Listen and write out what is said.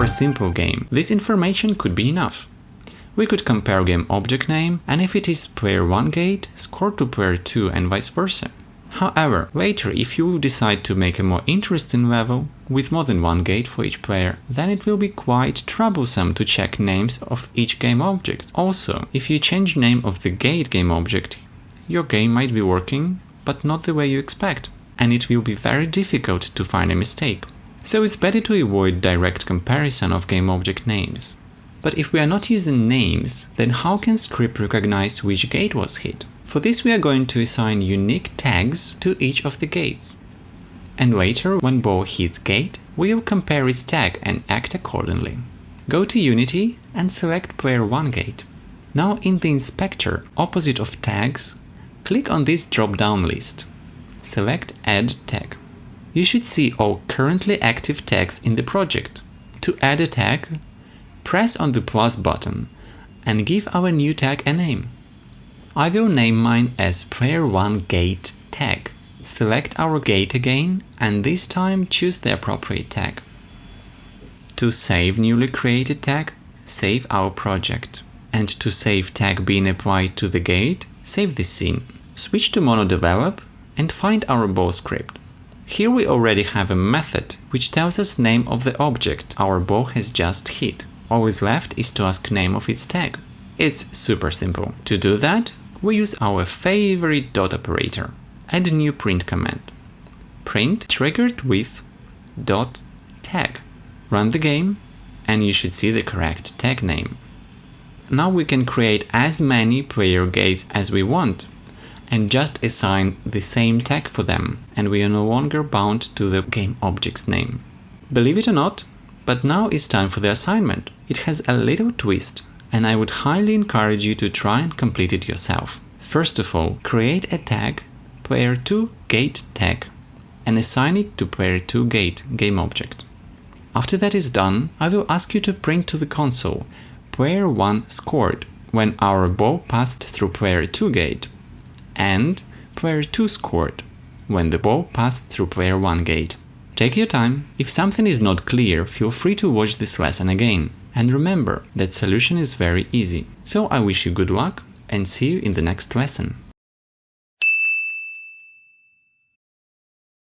our simple game, this information could be enough. We could compare game object name, and if it is player 1 gate, score to player 2 and vice versa. However, later if you decide to make a more interesting level, with more than one gate for each player, then it will be quite troublesome to check names of each game object. Also, if you change name of the gate game object, your game might be working, but not the way you expect, and it will be very difficult to find a mistake. So it's better to avoid direct comparison of game object names. But if we are not using names, then how can script recognize which gate was hit? For this we are going to assign unique tags to each of the gates. And later, when ball hits gate, we will compare its tag and act accordingly. Go to Unity and select player 1 gate. Now in the inspector, opposite of tags, click on this drop-down list. Select Add Tag. You should see all currently active tags in the project. To add a tag, press on the plus button and give our new tag a name. I will name mine as player 1 gate tag. Select our gate again and this time choose the appropriate tag. To save newly created tag, save our project. And to save tag being applied to the gate, save the scene. Switch to MonoDevelop and find our ball script. Here we already have a method which tells us name of the object our ball has just hit. All is left is to ask name of its tag. It's super simple. To do that, we use our favorite dot operator. Add new print command. Print triggered with dot tag. Run the game and you should see the correct tag name. Now we can create as many player gates as we want and just assign the same tag for them, and we are no longer bound to the game object's name. Believe it or not, but now it's time for the assignment. It has a little twist, and I would highly encourage you to try and complete it yourself. First of all, create a tag player 2 gate tag and assign it to player 2 gate game object. After that is done, I will ask you to print to the console player 1 scored when our ball passed through player 2 gate and player 2 scored when the ball passed through player 1 gate. Take your time. If something is not clear, feel free to watch this lesson again. And remember that solution is very easy. So I wish you good luck and see you in the next lesson.